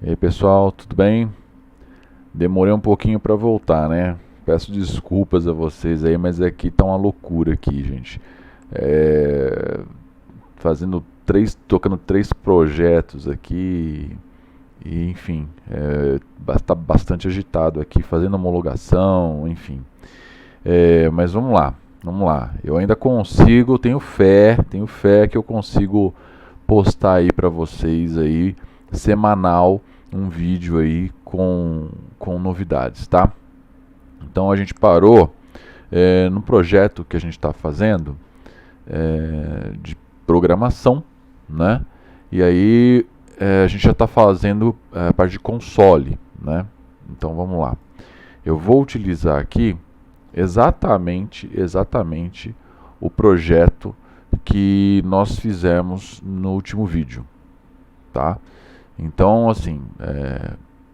E aí pessoal, tudo bem? Demorei um pouquinho para voltar, né? Peço desculpas a vocês aí, mas aqui tá uma loucura aqui, gente. É, tocando três projetos aqui, e enfim, tá bastante agitado aqui, fazendo homologação, enfim. Mas vamos lá. Eu ainda consigo, tenho fé que eu consigo postar aí para vocês aí semanal um vídeo aí com novidades, tá? Então a gente parou no projeto que a gente está fazendo de programação, né? E aí a gente já está fazendo a parte de console, né? Então vamos lá. Eu vou utilizar aqui exatamente o projeto que nós fizemos no último vídeo, tá? Então, assim,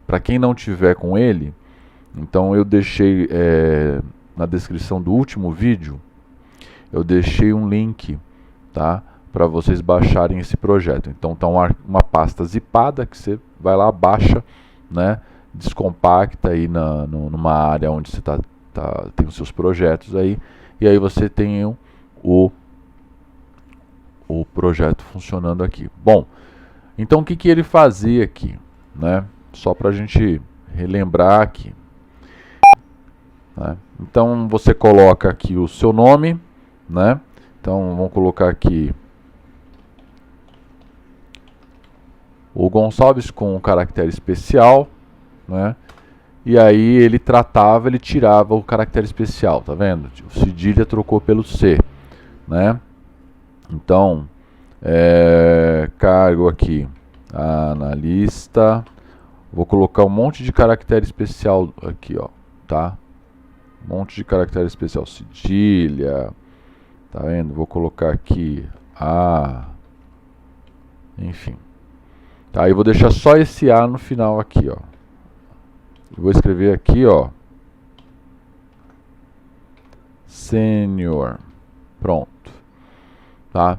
para quem não tiver com ele, então eu deixei na descrição do último vídeo, eu deixei um link, tá? Para vocês baixarem esse projeto. Então tá uma pasta zipada que você vai lá, baixa, né? Descompacta aí numa área onde você tem os seus projetos aí, e aí você tem o projeto funcionando aqui. Bom, então o que ele fazia aqui, né? Só para a gente relembrar aqui, né? Então você coloca aqui o seu nome, né? Então vamos colocar aqui o Gonçalves com um caractere especial, né? E aí ele tirava o caractere especial, tá vendo? O cedilha trocou pelo C, né? Então, cargo aqui, analista, vou colocar um monte de caractere especial aqui, ó, tá? Um monte de caractere especial, cedilha, tá vendo? Vou colocar aqui enfim. Tá, aí vou deixar só esse A no final aqui, ó. Vou escrever aqui, ó, Sênior. Pronto. Tá?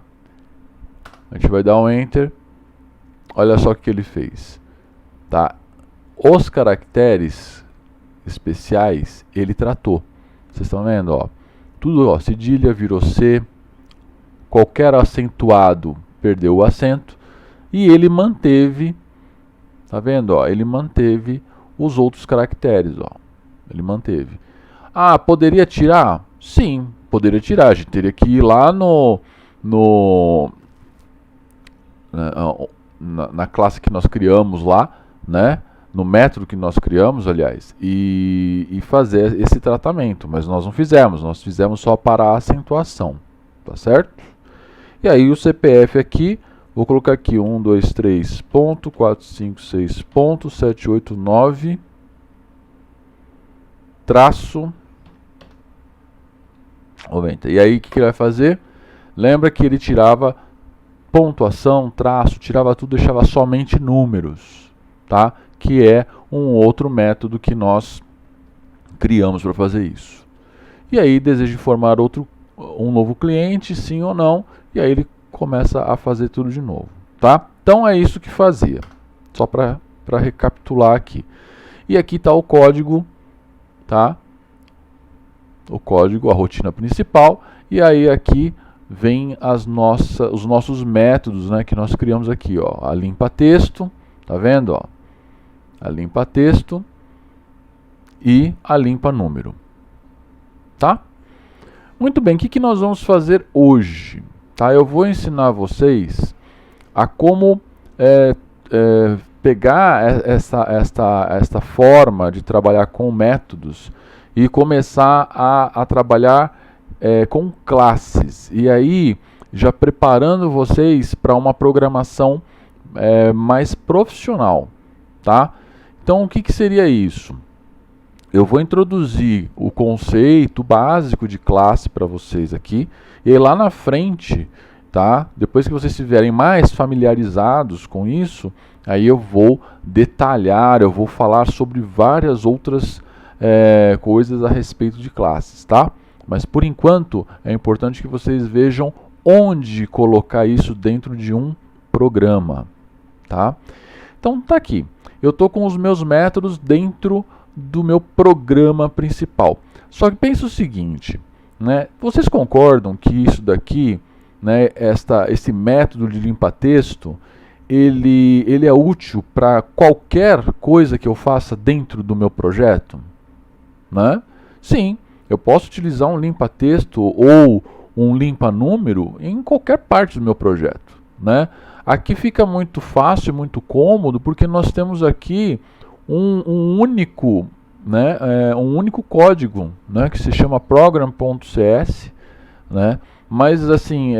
A gente vai dar um Enter. Olha só o que ele fez. Tá? Os caracteres especiais ele tratou. Vocês estão vendo, ó? Tudo, ó, cedilha virou C. Qualquer acentuado perdeu o acento. E ele manteve, tá vendo, ó? Ele manteve os outros caracteres, ó. Ele manteve. Ah, poderia tirar? Sim, poderia tirar. A gente teria que ir lá na classe que nós criamos lá, né? No método que nós criamos, aliás, e fazer esse tratamento. Mas nós não fizemos, nós fizemos só para a acentuação, tá certo? E aí o CPF aqui, vou colocar aqui 123.456.789 traço 90. E aí o que ele vai fazer? Lembra que ele tirava pontuação, traço, tirava tudo, deixava somente números, tá? Que é um outro método que nós criamos para fazer isso. E aí deseja informar um novo cliente, sim ou não, e aí ele começa a fazer tudo de novo, tá? Então é isso que fazia, só para recapitular aqui. E aqui está o código, tá? O código, a rotina principal, e aí aqui vem os nossos métodos, né, que nós criamos aqui, ó, a limpa texto, tá vendo, ó? A limpa texto e a limpa número, tá? Muito bem, o que nós vamos fazer hoje? Tá? Eu vou ensinar vocês a como pegar esta forma de trabalhar com métodos e começar a trabalhar com classes. E aí, já preparando vocês para uma programação mais profissional. Tá? Então, o que seria isso? Eu vou introduzir o conceito básico de classe para vocês aqui, e aí lá na frente, tá? Depois que vocês estiverem mais familiarizados com isso, aí eu vou detalhar, eu vou falar sobre várias outras coisas a respeito de classes, tá? Mas por enquanto é importante que vocês vejam onde colocar isso dentro de um programa, tá? Então tá aqui. eu estou com os meus métodos dentro do meu programa principal. Só que pensa o seguinte, né? Vocês concordam que isso daqui, né, esse método de limpa-texto, ele é útil para qualquer coisa que eu faça dentro do meu projeto? Né? Sim, eu posso utilizar um limpa-texto ou um limpa-número em qualquer parte do meu projeto. Né? Aqui fica muito fácil, muito cômodo, porque nós temos aqui um único, né, um único código, né, que se chama program.cs, né? Mas assim,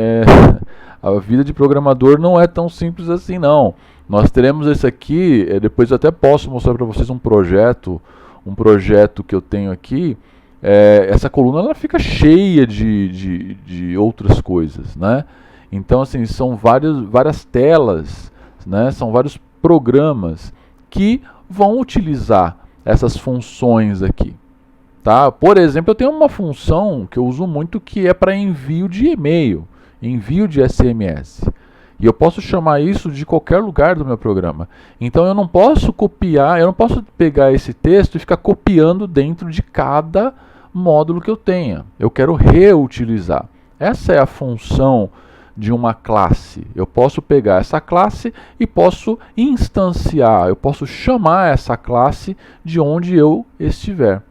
a vida de programador não é tão simples assim, não. Nós teremos esse aqui, depois eu até posso mostrar para vocês um projeto que eu tenho aqui. Essa coluna ela fica cheia de outras coisas, né? Então assim, são várias telas, né? São vários programas que vão utilizar essas funções aqui. Tá? Por exemplo, eu tenho uma função que eu uso muito que é para envio de e-mail, envio de SMS. E eu posso chamar isso de qualquer lugar do meu programa. Então eu não posso copiar, eu não posso pegar esse texto e ficar copiando dentro de cada módulo que eu tenha. Eu quero reutilizar. Essa é a função de uma classe. Eu posso pegar essa classe e posso instanciar, eu posso chamar essa classe de onde eu estiver.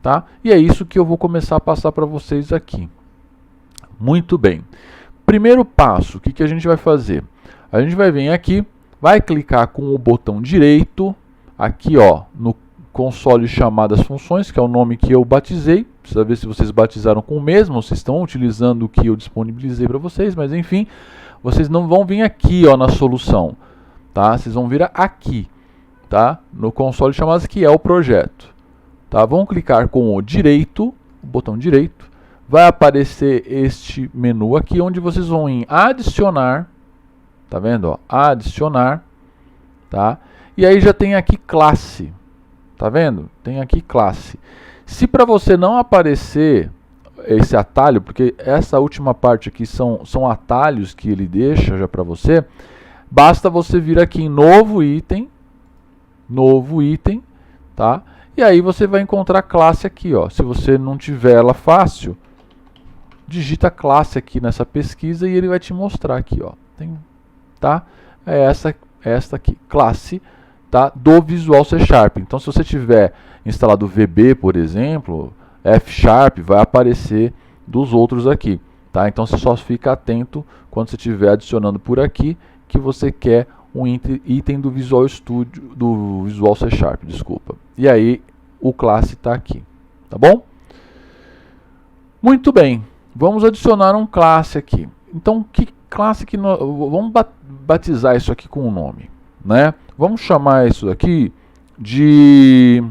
Tá? E é isso que eu vou começar a passar para vocês aqui. Muito bem. Primeiro passo, o que a gente vai fazer? A gente vai vir aqui, vai clicar com o botão direito, aqui ó, no console chamadas funções, que é o nome que eu batizei. Precisa ver se vocês batizaram com o mesmo, ou se estão utilizando o que eu disponibilizei para vocês, mas enfim, vocês não vão vir aqui ó, na solução, tá? Vocês vão vir aqui, tá? No console chamadas, que é o projeto. Tá? Vão clicar com o direito, o botão direito, vai aparecer este menu aqui, onde vocês vão em adicionar, tá vendo? Ó, adicionar, tá? E aí já tem aqui classe, tá vendo? Tem aqui classe. Se para você não aparecer esse atalho, porque essa última parte aqui são atalhos que ele deixa já para você, basta você vir aqui em novo item, tá? E aí você vai encontrar a classe aqui, ó. Se você não tiver ela fácil, digita classe aqui nessa pesquisa e ele vai te mostrar aqui, ó. Tá? É esta aqui, classe, tá? Do Visual C Sharp. Então, se você tiver instalado VB, por exemplo, F Sharp, vai aparecer dos outros aqui, tá? Então, você só fica atento quando você estiver adicionando por aqui que você quer um item do Visual Studio, do Visual C Sharp, desculpa. E aí, o classe está aqui, tá bom? Muito bem, vamos adicionar um classe aqui. Então, que classe que nós... Vamos batizar isso aqui com um nome, né? Vamos chamar isso aqui de...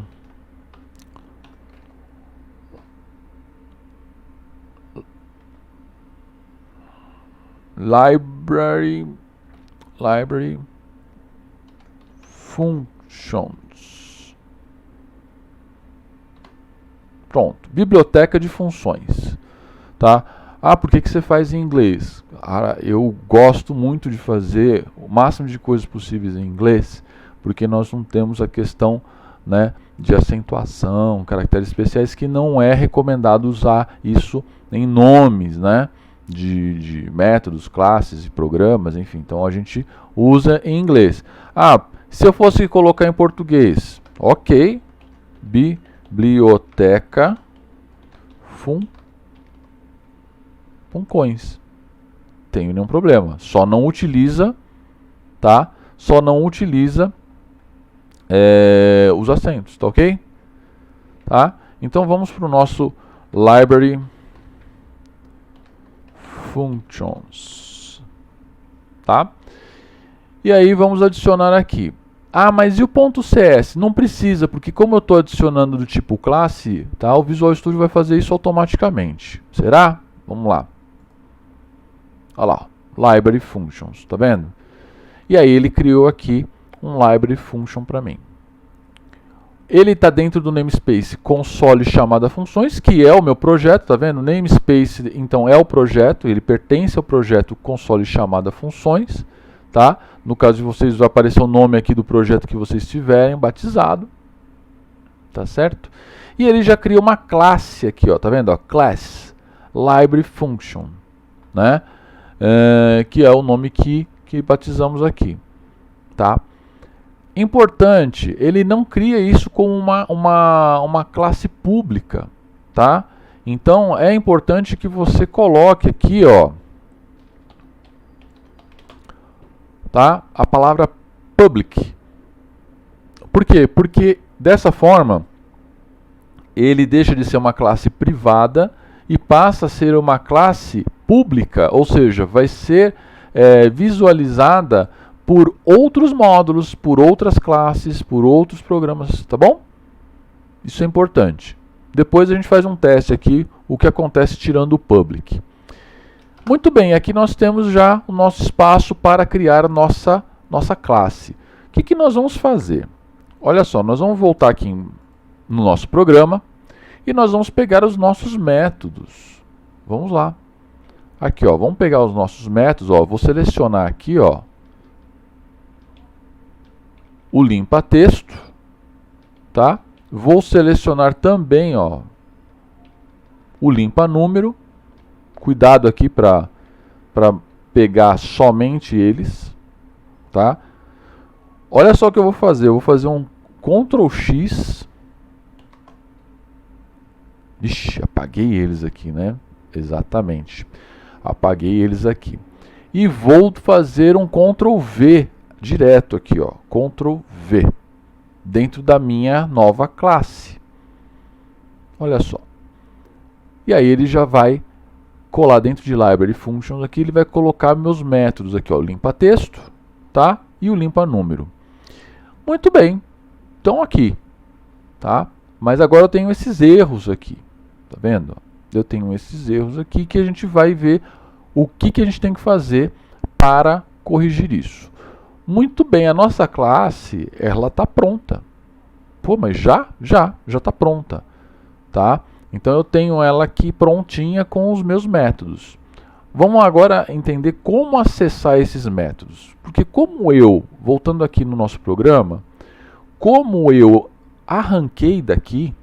Library Functions. Pronto, biblioteca de funções, tá? Ah, por que você faz em inglês? Eu gosto muito de fazer o máximo de coisas possíveis em inglês, porque nós não temos a questão, né, de acentuação, caracteres especiais, que não é recomendado usar isso em nomes, né, de métodos, classes e programas, enfim. Então a gente usa em inglês. Ah, se eu fosse colocar em português, ok, biblioteca funcões. Tem nenhum problema. Só não utiliza, tá? Só não utiliza os acentos, tá ok? Tá? Então vamos para o nosso library functions, tá? E aí vamos adicionar aqui. Ah, mas e o ponto .cs? Não precisa, porque como eu estou adicionando do tipo classe, tá? O Visual Studio vai fazer isso automaticamente. Será? Vamos lá. Olha lá, library functions, tá vendo? E aí ele criou aqui um library function para mim. Ele está dentro do namespace console chamada funções, que é o meu projeto, tá vendo? Namespace, então, é o projeto, ele pertence ao projeto console chamada funções, tá? No caso de vocês, vai aparecer o nome aqui do projeto que vocês tiverem batizado, tá certo? E ele já cria uma classe aqui, ó, tá vendo? Ó, class library function, né? Que é o nome que batizamos aqui, tá? Importante, ele não cria isso como uma classe pública, tá? Então é importante que você coloque aqui, ó, tá? A palavra public. Por quê? Porque dessa forma ele deixa de ser uma classe privada e passa a ser uma classe pública, ou seja, vai ser visualizada por outros módulos, por outras classes, por outros programas, tá bom? Isso é importante. Depois a gente faz um teste aqui, o que acontece tirando o public. Muito bem, aqui nós temos já o nosso espaço para criar a nossa classe. O que nós vamos fazer? Olha só, nós vamos voltar aqui no nosso programa e nós vamos pegar os nossos métodos. Vamos lá. Aqui, ó, vamos pegar os nossos métodos, ó, vou selecionar aqui, ó, o limpa texto, tá? Vou selecionar também, ó, o limpa número. Cuidado aqui para pegar somente eles, tá? Olha só o que eu vou fazer. Eu vou fazer um Ctrl X. Ixi, apaguei eles aqui, né? Exatamente. Apaguei eles aqui. E vou fazer um Ctrl V direto aqui, ó. Ctrl V. Dentro da minha nova classe. Olha só. E aí ele já vai colar dentro de Library Functions aqui, ele vai colocar meus métodos aqui, ó, o limpa texto, tá? E o limpa número. Muito bem. Então aqui, tá? Mas agora eu tenho esses erros aqui, tá vendo? Eu tenho esses erros aqui que a gente vai ver o que a gente tem que fazer para corrigir isso. Muito bem, a nossa classe, ela está pronta. Pô, mas já está pronta, tá? Então eu tenho ela aqui prontinha com os meus métodos. Vamos agora entender como acessar esses métodos. Porque voltando aqui no nosso programa, como eu arranquei daqui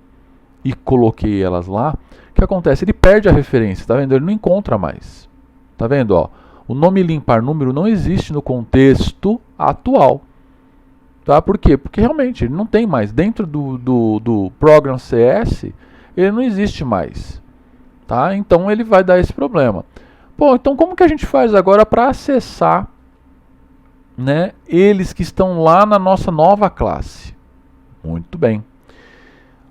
e coloquei elas lá, o que acontece? Ele perde a referência, tá vendo? Ele não encontra mais. Tá vendo, ó? O nome limpar número não existe no contexto atual. Tá? Por quê? Porque realmente ele não tem mais. Dentro do Program CS, ele não existe mais, tá? Então ele vai dar esse problema. Pô, então como que a gente faz agora para acessar, né, eles que estão lá na nossa nova classe? Muito bem.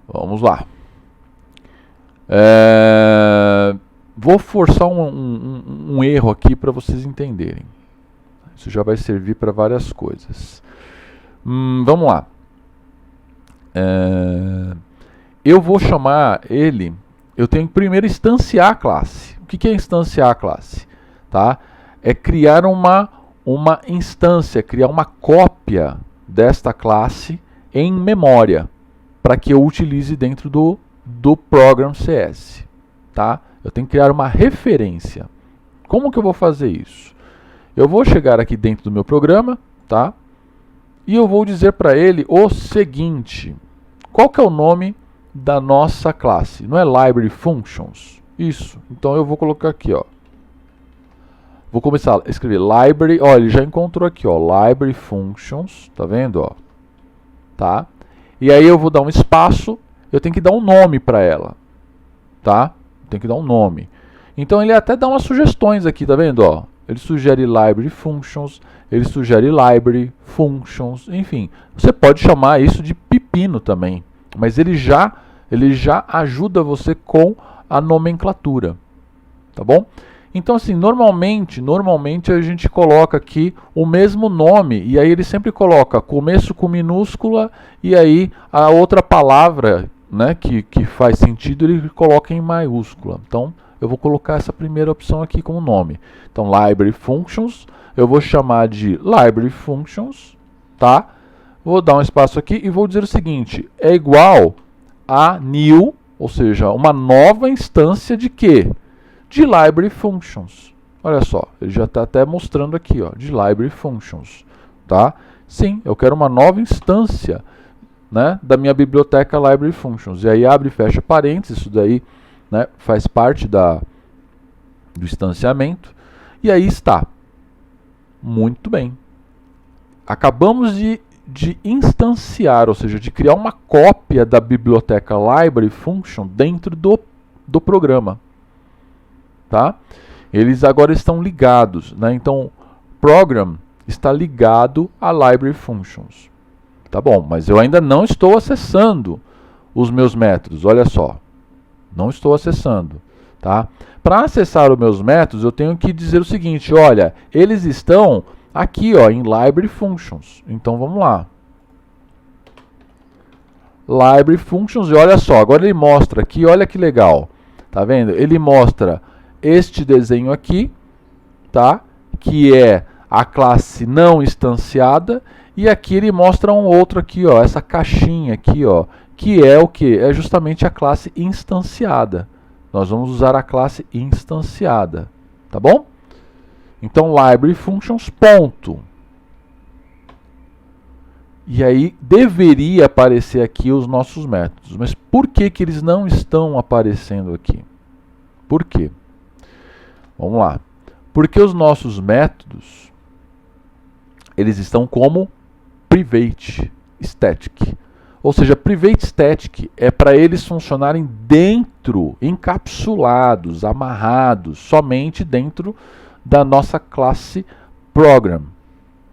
Vamos lá. Vou forçar um erro aqui para vocês entenderem. Isso já vai servir para várias coisas. Vamos lá. Eu vou chamar ele, eu tenho que primeiro instanciar a classe. O que é instanciar a classe? Tá? É criar uma instância, criar uma cópia desta classe em memória, para que eu utilize dentro do Program CS. Tá? Eu tenho que criar uma referência. Como que eu vou fazer isso? Eu vou chegar aqui dentro do meu programa, tá? E eu vou dizer para ele o seguinte. Qual que é o nome da nossa classe? Não é Library Functions? Isso. Então eu vou colocar aqui, ó. Vou começar a escrever Library. Ó, ele já encontrou aqui, ó. Library Functions. Tá vendo, ó? Tá? E aí eu vou dar um espaço. Eu tenho que dar um nome para ela. Tá? Tem que dar um nome. Então ele até dá umas sugestões aqui, tá vendo, ó? Ele sugere Library Functions, ele sugere Library Functions, enfim. Você pode chamar isso de pepino também, mas ele já ajuda você com a nomenclatura, tá bom? Então assim, normalmente a gente coloca aqui o mesmo nome, e aí ele sempre coloca começo com minúscula, e aí a outra palavra, né, que faz sentido, ele coloca em maiúscula. Então eu vou colocar essa primeira opção aqui como nome. Então, Library Functions, eu vou chamar de Library Functions, tá? Vou dar um espaço aqui e vou dizer o seguinte, é igual a new, ou seja, uma nova instância de quê? De Library Functions. Olha só, ele já está até mostrando aqui, ó, de Library Functions, tá? Sim, eu quero uma nova instância, né, da minha biblioteca Library Functions. E aí abre e fecha parênteses, isso daí, né, faz parte do instanciamento. E aí está. Muito bem. Acabamos de instanciar, ou seja, de criar uma cópia da biblioteca Library Function dentro do programa. Tá? Eles agora estão ligados, né? Então, Program está ligado a Library Functions. Tá bom, mas eu ainda não estou acessando os meus métodos, olha só. Não estou acessando, tá? Para acessar os meus métodos, eu tenho que dizer o seguinte, olha, eles estão aqui, ó, em Library Functions. Então, vamos lá. Library Functions, e olha só, agora ele mostra aqui, olha que legal. Tá vendo? Ele mostra este desenho aqui, tá? Que é a classe não instanciada, e aqui ele mostra um outro aqui, ó, essa caixinha aqui, ó, que é o que? É justamente a classe instanciada. Nós vamos usar a classe instanciada, tá bom? Então, Library Functions, ponto. E aí deveria aparecer aqui os nossos métodos. Mas por que que eles não estão aparecendo aqui? Por quê? Vamos lá. Porque os nossos métodos, eles estão como private static. Ou seja, private static é para eles funcionarem dentro, encapsulados, amarrados, somente dentro da nossa classe program,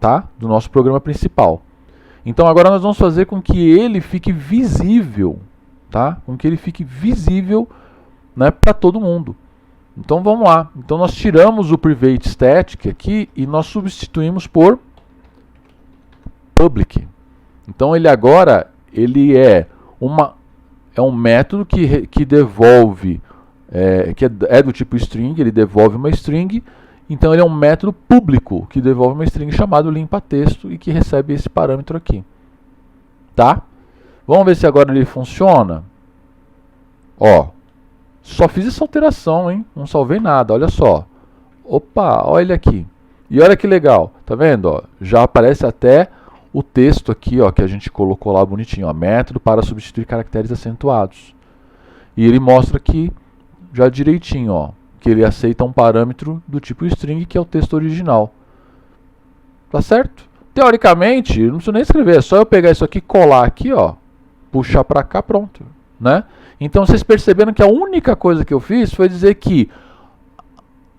tá? Do nosso programa principal. Então agora nós vamos fazer com que ele fique visível, tá? Com que ele fique visível, né, para todo mundo. Então vamos lá. Então nós tiramos o private static aqui e nós substituímos por public. Então ele agora é um método que devolve, que é do tipo string, ele devolve uma string. Então ele é um método público que devolve uma string chamado limpa-texto e que recebe esse parâmetro aqui. Tá? Vamos ver se agora ele funciona. Ó, só fiz essa alteração, hein? Não salvei nada, olha só. Opa, olha ele aqui. E olha que legal, tá vendo? Ó, já aparece até o texto aqui, ó, que a gente colocou lá bonitinho, ó, método para substituir caracteres acentuados. E ele mostra aqui já direitinho, ó, que ele aceita um parâmetro do tipo string, que é o texto original. Tá certo? Teoricamente, não preciso nem escrever, é só eu pegar isso aqui, colar aqui, ó, puxar para cá, pronto, né? Então vocês perceberam que a única coisa que eu fiz foi dizer que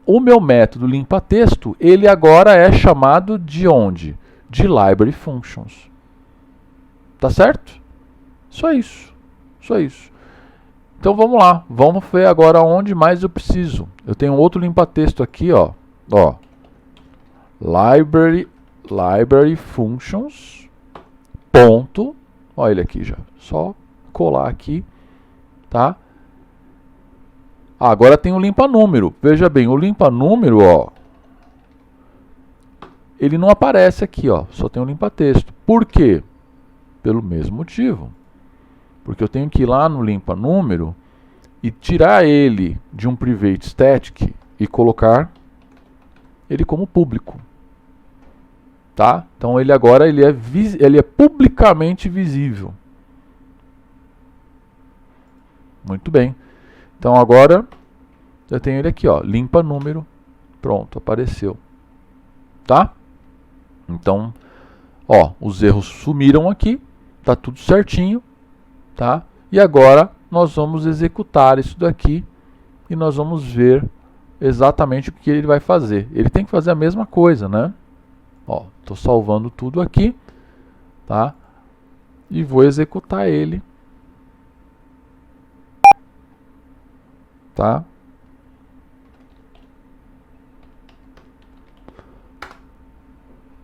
o meu método limpa-texto, ele agora é chamado de onde? De Library Functions. Tá certo? Só isso. Só isso. Então vamos lá. Vamos ver agora onde mais eu preciso. Eu tenho outro limpa-texto aqui, ó. Ó. Library Functions. Ponto. Olha ele aqui já. Só colar aqui. Tá? Agora tem o limpa-número. Veja bem, o limpa-número, ó, ele não aparece aqui, ó, só tem o limpa-texto. Por quê? Pelo mesmo motivo. Porque eu tenho que ir lá no limpa-número e tirar ele de um private static e colocar ele como público. Tá? Então ele agora ele é publicamente visível. Muito bem. Então agora eu tenho ele aqui, ó, limpa número, pronto, apareceu. Tá? Então, ó, os erros sumiram aqui, tá tudo certinho, tá? E agora nós vamos executar isso daqui e nós vamos ver exatamente o que ele vai fazer. Ele tem que fazer a mesma coisa, né? Ó, tô salvando tudo aqui, tá? E vou executar ele. Tá?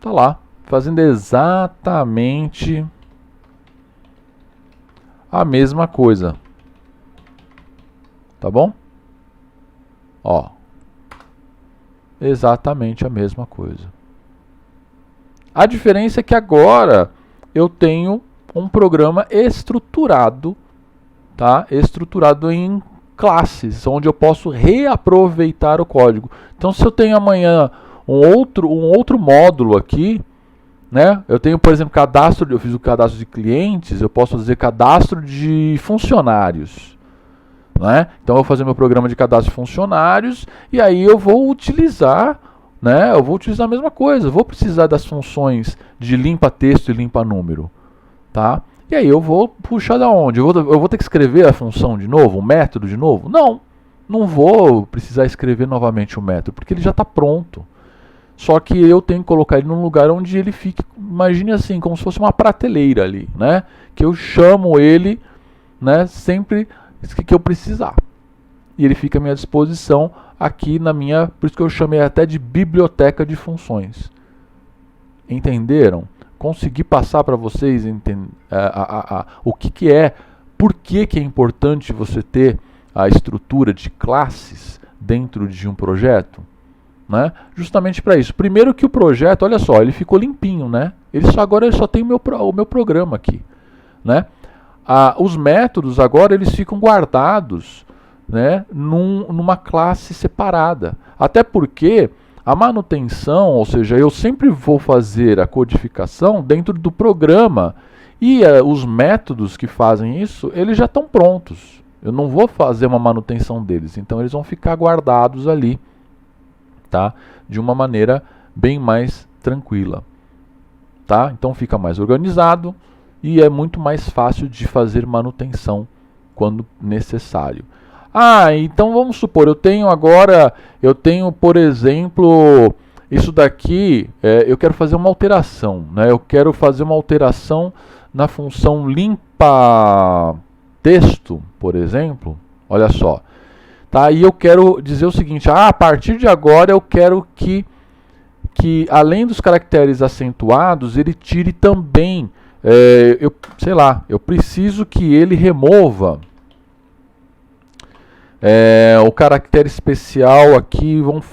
Tá lá, fazendo exatamente a mesma coisa. Tá bom? Ó. Exatamente a mesma coisa. A diferença é que agora eu tenho um programa estruturado, tá? Estruturado em classes, onde eu posso reaproveitar o código. Então, se eu tenho amanhã um outro módulo aqui, né? Eu tenho, por exemplo, eu fiz o cadastro de clientes, eu posso fazer cadastro de funcionários. Né? Então, eu vou fazer meu programa de cadastro de funcionários e aí eu vou utilizar, né? Eu vou utilizar a mesma coisa. Eu vou precisar das funções de limpa texto e limpa número. Tá? E aí eu vou puxar da onde? Eu vou ter que escrever a função de novo, o método de novo? Não vou precisar escrever novamente o método, porque ele já está pronto. Só que eu tenho que colocar ele num lugar onde ele fique, imagine assim, como se fosse uma prateleira ali, né? Que eu chamo ele, né, sempre que eu precisar. E ele fica à minha disposição aqui na minha, por isso que eu chamei até de biblioteca de funções. Entenderam? Consegui passar para vocês o que é, por que é importante você ter a estrutura de classes dentro de um projeto? Né? Justamente para isso. Primeiro que o projeto, olha só, ele ficou limpinho, né? Agora ele só tem o meu programa aqui, né? Os métodos agora eles ficam guardados, né, numa classe separada. Até porque a manutenção, ou seja, eu sempre vou fazer a codificação dentro do programa e os métodos que fazem isso, eles já estão prontos. Eu não vou fazer uma manutenção deles, então eles vão ficar guardados ali. Tá? De uma maneira bem mais tranquila. Tá? Então fica mais organizado e é muito mais fácil de fazer manutenção quando necessário. Então vamos supor, eu tenho, por exemplo, isso daqui, eu quero fazer uma alteração. Né? Eu quero fazer uma alteração na função limpa texto, por exemplo. Olha só. Tá, e eu quero dizer o seguinte, a partir de agora eu quero que além dos caracteres acentuados, ele tire também, eu preciso que ele remova o caractere especial aqui, vamos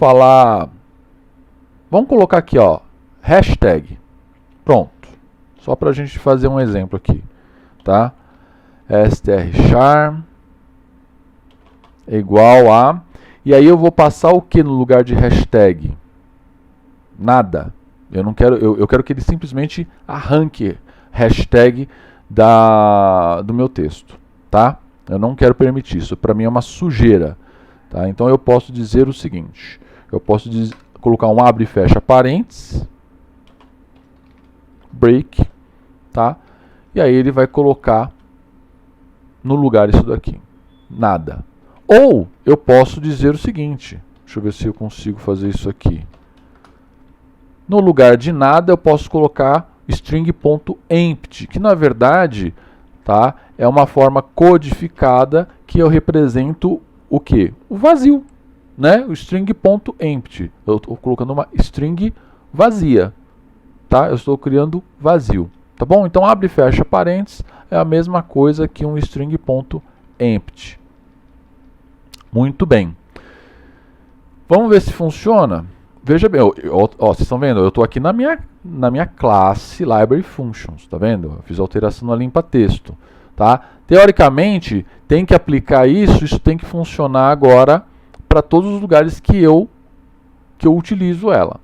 colocar aqui, ó, hashtag, pronto, só para a gente fazer um exemplo aqui, tá, strchar igual a... E aí eu vou passar o que no lugar de hashtag? Nada. Eu quero que ele simplesmente arranque hashtag do meu texto. Tá? Eu não quero permitir isso. Para mim é uma sujeira. Tá? Então eu posso dizer o seguinte. Eu posso colocar um abre e fecha parênteses. Break. Tá? E aí ele vai colocar no lugar isso daqui. Nada. Ou eu posso dizer o seguinte, deixa eu ver se eu consigo fazer isso aqui. No lugar de nada eu posso colocar string.empty, que na verdade, tá, é uma forma codificada que eu represento o quê? O vazio, né? O string.empty. Eu estou colocando uma string vazia, tá? Eu estou criando vazio, tá bom? Então abre e fecha parênteses é a mesma coisa que um string.empty. Muito bem. Vamos ver se funciona. Veja bem, vocês estão vendo? Eu estou aqui na minha classe Library Functions, tá vendo? Eu fiz alteração na limpa texto, tá? Teoricamente, tem que aplicar isso tem que funcionar agora para todos os lugares que eu utilizo ela.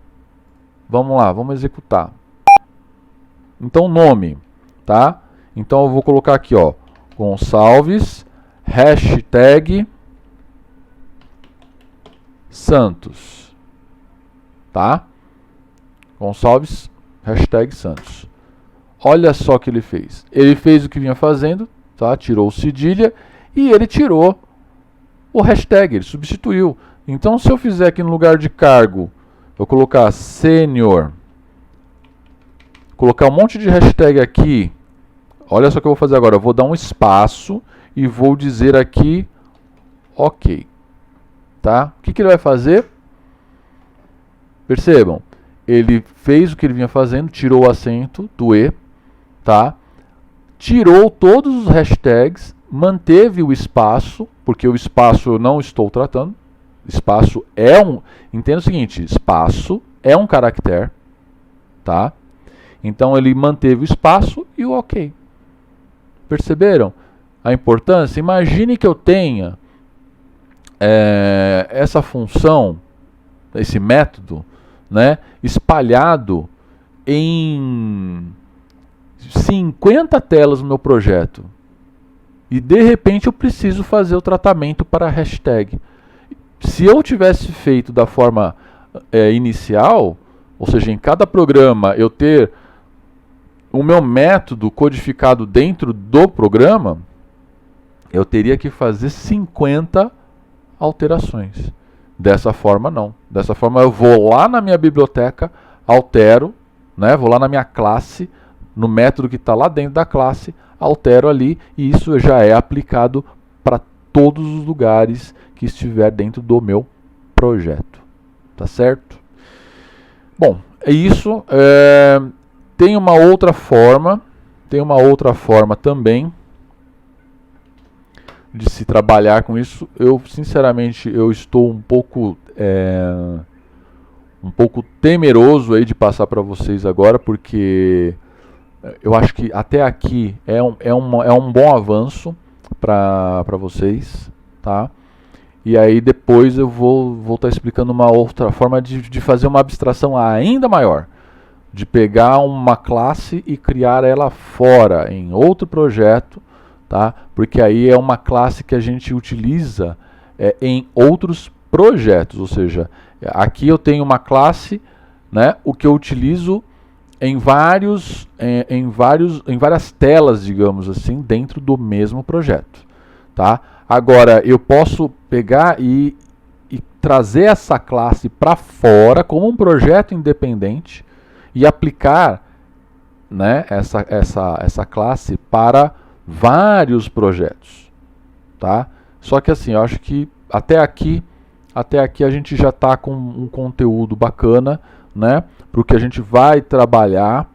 Vamos lá, vamos executar. Então, nome, tá? Então, eu vou colocar aqui, ó, Gonçalves, hashtag Santos, tá? Gonçalves, hashtag Santos. Olha só o que ele fez. Ele fez o que vinha fazendo, tá? Tirou o cedilha e ele tirou o hashtag, ele substituiu. Então, se eu fizer aqui no lugar de cargo, eu colocar sênior, colocar um monte de hashtag aqui, olha só o que eu vou fazer agora. Eu vou dar um espaço e vou dizer aqui, ok. Tá? O que ele vai fazer? Percebam, ele fez o que ele vinha fazendo, tirou o acento do E, tá? Tirou todos os hashtags, manteve o espaço, porque o espaço eu não estou tratando. Espaço é entenda o seguinte, espaço é um caractere, tá? Então ele manteve o espaço e o ok. Perceberam a importância? Imagine que eu tenha essa função, esse método, né, espalhado em 50 telas no meu projeto. E de repente eu preciso fazer o tratamento para a hashtag. Se eu tivesse feito da forma inicial, ou seja, em cada programa eu ter o meu método codificado dentro do programa, eu teria que fazer 50 alterações. Dessa forma não. Dessa forma eu vou lá na minha biblioteca, altero, né? Vou lá na minha classe, no método que está lá dentro da classe, altero ali e isso já é aplicado para todos os lugares que estiver dentro do meu projeto. Tá certo? Bom, é isso. Tem uma outra forma também de se trabalhar com isso. Eu, sinceramente, eu estou um pouco temeroso aí de passar para vocês agora, porque eu acho que até aqui é um bom avanço para vocês, tá? E aí depois eu vou estar explicando uma outra forma de fazer uma abstração ainda maior. De pegar uma classe e criar ela fora, em outro projeto, tá? Porque aí é uma classe que a gente utiliza em outros projetos. Ou seja, aqui eu tenho uma classe, né, o que eu utilizo em várias telas, digamos assim, dentro do mesmo projeto, tá? Agora, eu posso pegar e trazer essa classe para fora como um projeto independente e aplicar, né, essa classe para vários projetos, tá? Só que assim, eu acho que até aqui a gente já está com um conteúdo bacana, né? Para o que a gente vai trabalhar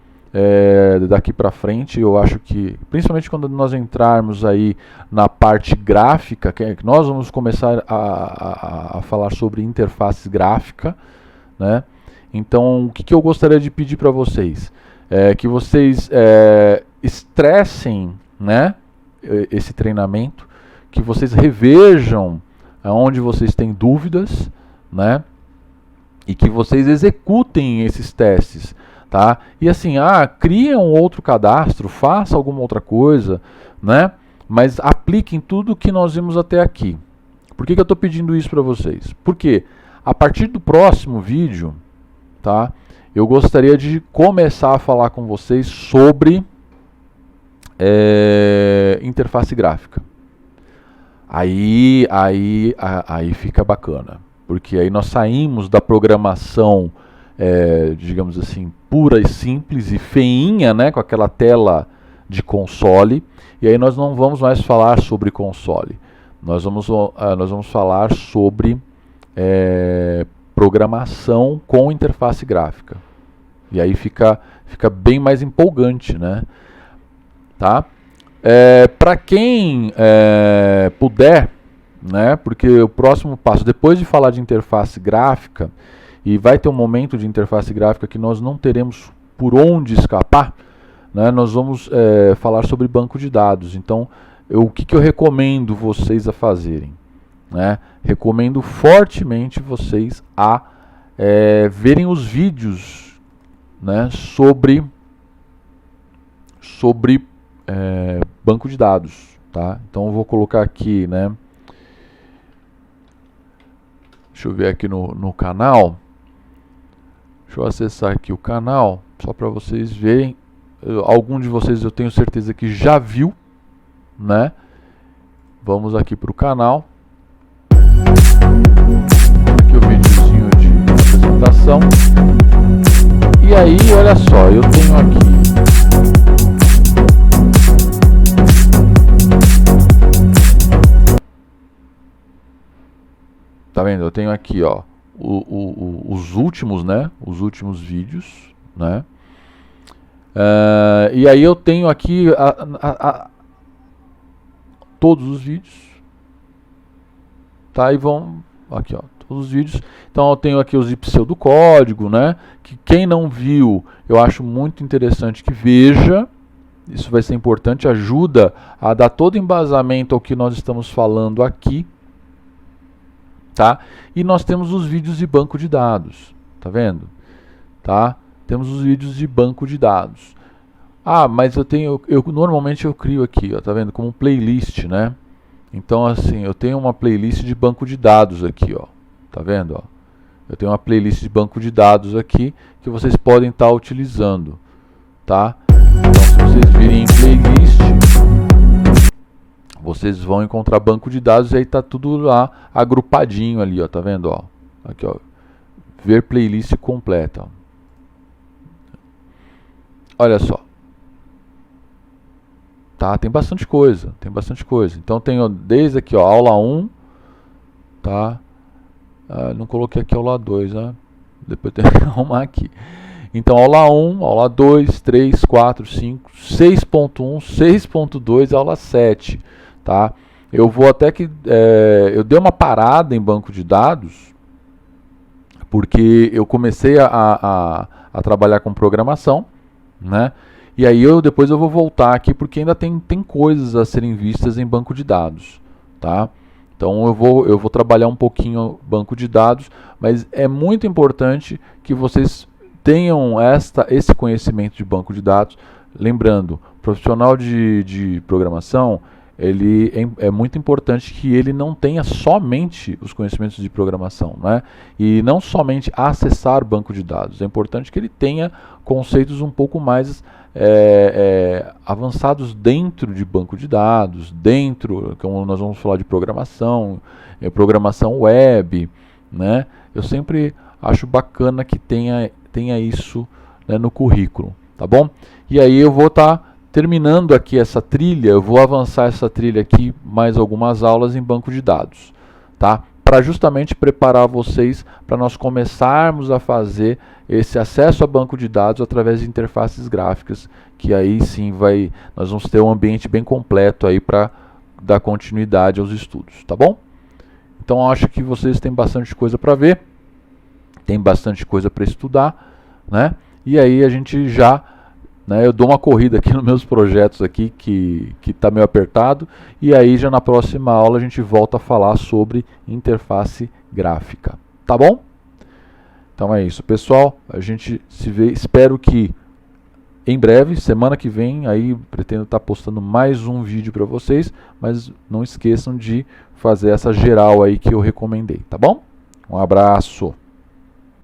daqui para frente. Eu acho que, principalmente quando nós entrarmos aí na parte gráfica, que nós vamos começar a falar sobre interface gráfica, né? Então, o que eu gostaria de pedir para vocês? Que vocês estressem, né, esse treinamento, que vocês revejam onde vocês têm dúvidas, né? E que vocês executem esses testes, tá? E assim, cria um outro cadastro, faça alguma outra coisa, né? Mas apliquem tudo que nós vimos até aqui. Por que eu estou pedindo isso para vocês? Porque a partir do próximo vídeo, tá? Eu gostaria de começar a falar com vocês sobre interface gráfica. Aí fica bacana. Porque aí nós saímos da programação, digamos assim, pura e simples e feinha, né, com aquela tela de console, e aí nós não vamos mais falar sobre console. Nós vamos falar sobre programação com interface gráfica. E aí fica bem mais empolgante, né? Tá? Para quem puder, né? Porque o próximo passo, depois de falar de interface gráfica, e vai ter um momento de interface gráfica que nós não teremos por onde escapar, né? Nós vamos falar sobre banco de dados. Então, o que eu recomendo vocês a fazerem? Né? Recomendo fortemente vocês a verem os vídeos, né, sobre banco de dados, tá? Então eu vou colocar aqui, né? Deixa eu ver aqui no canal. Deixa eu acessar aqui o canal, só para vocês verem. Algum de vocês eu tenho certeza que já viu, né? Vamos aqui para o canal. Aqui o videozinho de apresentação. E aí, olha só, eu tenho aqui tá vendo? Eu tenho aqui, ó, os últimos, né? Os últimos vídeos, né? E aí eu tenho aqui todos os vídeos, tá? E vão aqui, ó, todos os vídeos. Então eu tenho aqui os pseudocódigo, né? Que quem não viu, eu acho muito interessante que veja. Isso vai ser importante, ajuda a dar todo embasamento ao que nós estamos falando aqui. tá? E nós temos os vídeos de banco de dados, tá vendo? Tá? Temos os vídeos de banco de dados. Ah, mas normalmente eu crio aqui, ó, tá vendo? Como playlist, né? Então assim, eu tenho uma playlist de banco de dados aqui, ó. Tá vendo, ó? Eu tenho uma playlist de banco de dados aqui que vocês podem estar utilizando, tá? Então, se vocês virem em playlist, vocês vão encontrar banco de dados e aí tá tudo lá agrupadinho ali, ó, tá vendo, ó? Aqui, ó. Ver playlist completa. Olha só. Tá, tem bastante coisa, tem bastante coisa. Então tem, ó, desde aqui, ó, aula 1, tá? Não coloquei aqui aula 2, né? Depois eu tenho que arrumar aqui. Então, aula 1, aula 2, 3, 4, 5, 6.1, 6.2, aula 7, tá? Eu vou até que... eu dei uma parada em banco de dados, porque eu comecei a trabalhar com programação, né? E aí depois eu vou voltar aqui, porque ainda tem coisas a serem vistas em banco de dados, tá? Então eu vou trabalhar um pouquinho banco de dados, mas é muito importante que vocês tenham esse conhecimento de banco de dados. Lembrando, profissional de programação, ele é muito importante que ele não tenha somente os conhecimentos de programação, né? E não somente acessar banco de dados. É importante que ele tenha conceitos um pouco mais avançados dentro de banco de dados, como nós vamos falar de programação, programação web, né? Eu sempre acho bacana que tenha isso, né, no currículo, tá bom? E aí eu vou estar terminando aqui essa trilha, eu vou avançar essa trilha aqui, mais algumas aulas em banco de dados, tá? Para justamente preparar vocês para nós começarmos a fazer esse acesso a banco de dados através de interfaces gráficas, que aí sim nós vamos ter um ambiente bem completo aí para dar continuidade aos estudos, tá bom? Então acho que vocês têm bastante coisa para ver, tem bastante coisa para estudar, né? E aí a gente já... eu dou uma corrida aqui nos meus projetos aqui, que está meio apertado, e aí já na próxima aula a gente volta a falar sobre interface gráfica, tá bom? Então é isso, pessoal, a gente se vê, espero que em breve, semana que vem, aí pretendo estar postando mais um vídeo para vocês, mas não esqueçam de fazer essa geral aí que eu recomendei, tá bom? Um abraço!